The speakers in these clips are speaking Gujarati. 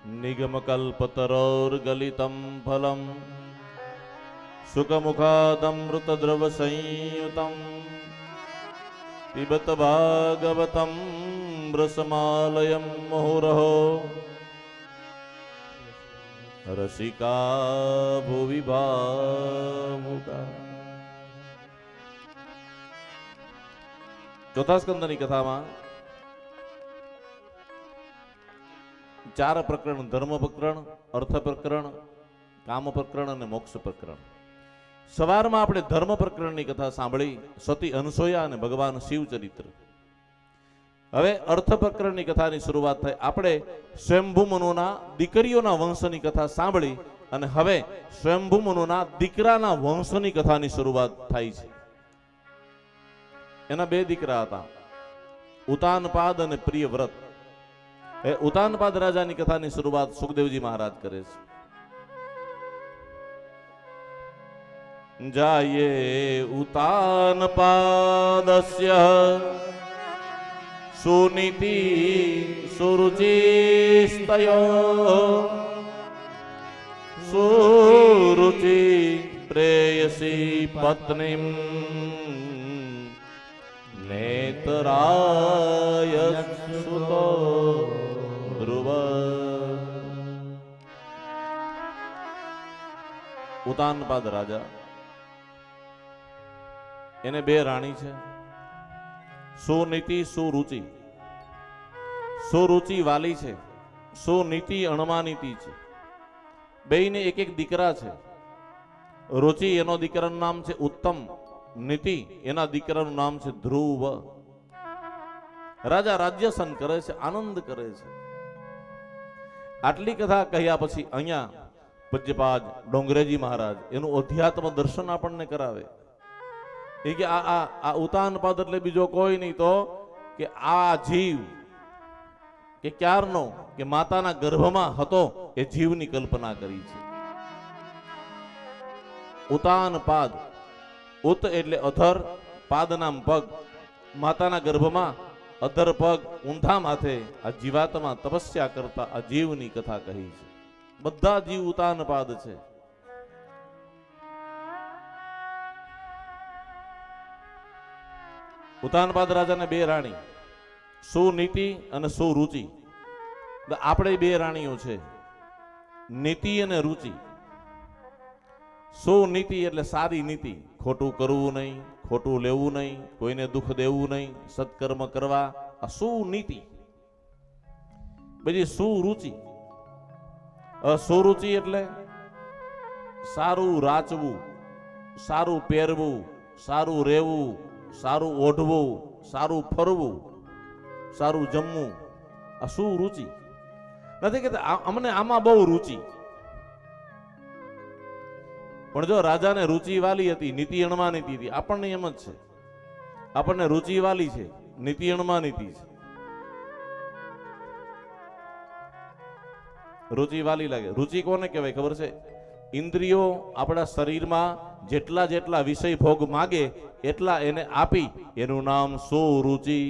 निगमकल्पतरोर्गलितं फलं सुखमुखादमृतद्रवसंयुतं पिबत भागवतं रसमालयं मुहुरहो रसिका भुवि भावुका। ચોથા સ્કંદની કથામાં ચાર પ્રકરણ, ધર્મ પ્રકરણ, અર્થ પ્રકરણ, કામ પ્રકરણ અને મોક્ષ પ્રકરણ. સવારમાં આપણે ધર્મ પ્રકરણની કથા સાંભળી, સતી અનસોયા અને ભગવાન શિવ ચરિત્ર. હવે અર્થ પ્રકરણની કથાની શરૂઆત થઈ. આપણે સ્વયંભૂ મનુના દીકરીઓના વંશની કથા સાંભળી અને હવે સ્વયંભૂ મનુના દીકરાના વંશની કથાની શરૂઆત થાય છે. એના બે દીકરા હતા, ઉતાનપાદ અને પ્રિયવ્રત. એ ઉતાનપાદ રાજાની કથાની શરૂઆત સુખદેવજી મહારાજ કરે છે. જાયે ઉતાનપાદસ્ય સુનીતિ સુરુચિસ્તયો સુરુચિ પ્રેયસી પત્નીમ નેતરાય સુતો ધ્રુવ. ઉતાનપાદ રાજા, એને બે રાણી છે, સુનીતિ સુરુચિ. સુરુચિ વાલી છે, સુનીતિ અણમાનીતિ છે. બેયને એક એક દીકરા છે. રુચિ એનો દીકરાનું નામ છે ઉત્તમ, નીતિ એના દીકરાનું નામ છે ધ્રુવ. રાજા રાજ્યસન કરે છે, આનંદ કરે છે. આટલી કથા કહ્યા પછી અહીંયા પૂજ્યપાદ ડોંગરેજી મહારાજ એનું અધ્યાત્મ દર્શન આપણને કરાવે. એ કે આ ઉતાનપાદ એટલે બીજો કોઈ નહીં તો કે આ જીવ કે ક્યારનો કે માતાના ગર્ભમાં હતો એ જીવની કલ્પના કરી છે. ઉતાનપાદ, ઉત એટલે અધર, પાદ નામ પગ. માતાના ગર્ભમાં અધર પગ ઊંધા માથે આ જીવાત્મા તપસ્યા કરતા આ જીવની કથા કહી છે. બધા જીવ ઉતાનપાદ છે. ઉતાનપાદ રાજાને બે રાણી, સુનીતિ અને સુરુચિ. આપણે બે રાણીઓ છે, નીતિ અને રુચિ. સુનીતિ એટલે સારી નીતિ, ખોટું કરવું નહીં, ખોટું લેવું નહીં, કોઈને દુઃખ દેવું નહીં, સત્કર્મ કરવા, આ સુનીતિ. બીજી સુરુચિ. સુરુચિ એટલે સારું રાચવું, સારું પહેરવું, સારું રહેવું, સારું ઓઢવું, સારું ફરવું, સારું જમવું. આ સુરુચિ. નથી કે અમને આમાં બહુ રુચિ. પણ જો રાજાને રુચિ વાલી હતી, નીતિ અણમાનીતી હતી. આપણને એમ જ છે, આપણને રુચિ વાલી છે, નીતિ અણમાનીતી છે. રુચિ વાલી લાગે. રુચિ કોને કહેવાય ખબર છે? ઇન્દ્રિયો આપણા શરીરમાં જેટલા જેટલા વિષય ભોગ માગે એટલા એને આપી, એનું નામ સુરુચિ.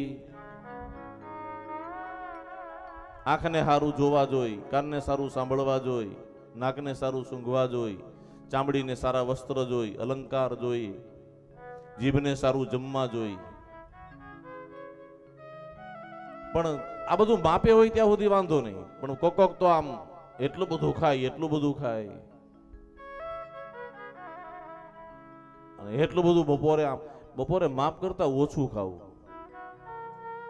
આંખને સારું જોવા જોઈ, કાનને સારું સાંભળવા જોઈ, નાકને સારું સૂંઘવા જોઈ, ચામડીને સારા વસ્ત્ર જોઈ, અલંકાર જોઈ, જીભને સારું જમવા જોઈ. પણ આ બધું માપે હોય ત્યાં સુધી વાંધો નહીં. પણ કોક તો આમ એટલું બધું ખાય, એટલું બધું ખાય, અને એટલું બધું બપોરે માપ કરતા ઓછું ખાવું.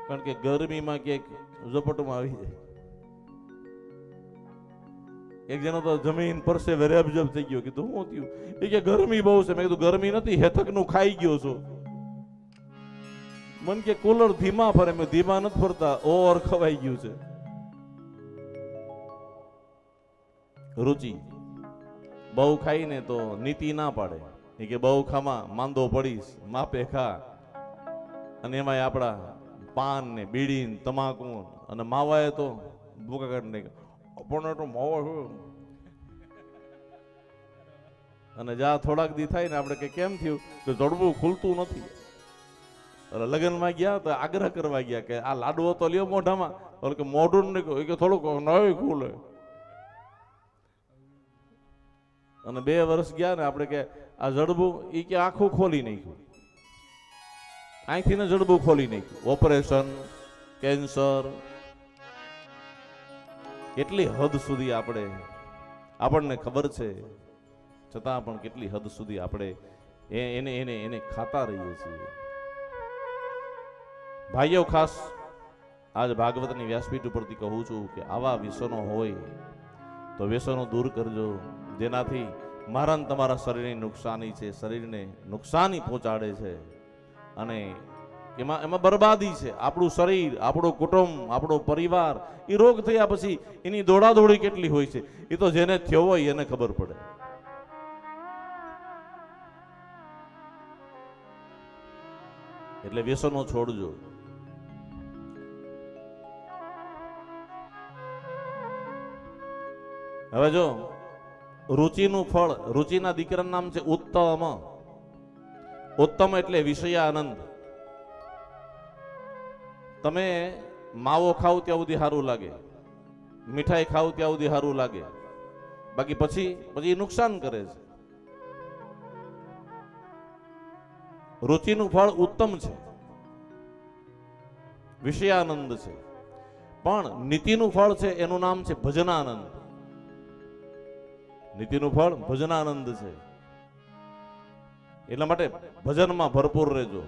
કારણ કે ગરમીમાં ક્યાંક ઝપટમાં આવી જાય. એક જણો તો જમીન પરસે રેબજબ થઈ ગયો. કીધું શું થયું? એ કે ગરમી બહુ છે. મેં કીધું ગરમી નથી, હેતકનું ખાઈ ગયો છો. મન કે કુલર ધીમા ફરે. મેં ધીમા નથી ફરતા, ઓર ખવાઈ ગયું છે. રુચિ. બહુ ખાઈને તો નીતિ ના પાડે. એ કે બહુ ખામાં માંદો પડીશ, માપે ખા. અને એમાંય આપણા પાન ને બીડી ને તમાકુ અને માવાએ તો ભૂકા કાઢી નાખ્યા. આપણને તો માવો અને જા થોડાક દી થાય ને આપણે કે કેમ થયું તો જડબું ખુલતું નથી. લગ્નમાં ગયા તો આગ્રહ કરવા ગયા કે આ લાડવો તો લ્યો મોઢામાં. કે મોઢું કે થોડુંક નહીં ખુલે. અને 2 વર્ષ ગયા ને આપણે કે આ જડબું એ કે આખું ખોલી નાખ્યું, અહીંથી ને જડબું ખોલી નાખ્યું, ઓપરેશન, કેન્સર, કેટલી હદ સુધી આપણને ખબર છે છતાં પણ કેટલી હદ સુધી આપણે એને એને એને ખાતા રહીએ છીએ. ભાઈઓ, ખાસ આજ ભાગવતની વ્યાસપીઠ ઉપરથી કહું છું કે આવા વ્યસનો હોય તો વ્યસનો દૂર કરજો, જેનાથી મારા ને તમારા શરીરની નુકસાની છે, શરીરને નુકસાની પહોંચાડે છે અને એમાં બરબાદી છે. આપણું શરીર, આપણું કુટુંબ, આપણો પરિવાર, એ રોગ થયા પછી એની દોડાદોડી કેટલી હોય છે એ તો જેને થયો હોય એને ખબર પડે. એટલે વ્યસનો છોડજો. હવે જો રુચિનું ફળ, રુચિના દીકરાનું નામ છે ઉત્તમ. ઉત્તમ એટલે વિષયાનંદ. તમે માવો ખાવ ત્યાં સુધી સારું લાગે, મીઠાઈ ખાવ ત્યાં સુધી સારું લાગે, બાકી પછી નુકસાન કરે છે. રુચિનું ફળ ઉત્તમ છે, વિષયાનંદ છે, પણ નીતિનું ફળ છે એનું નામ છે ભજનાનંદ. નીતિનું ફળ ભજનાનંદ છે. એટલા માટે ભજનમાં ભરપૂર રહેજો.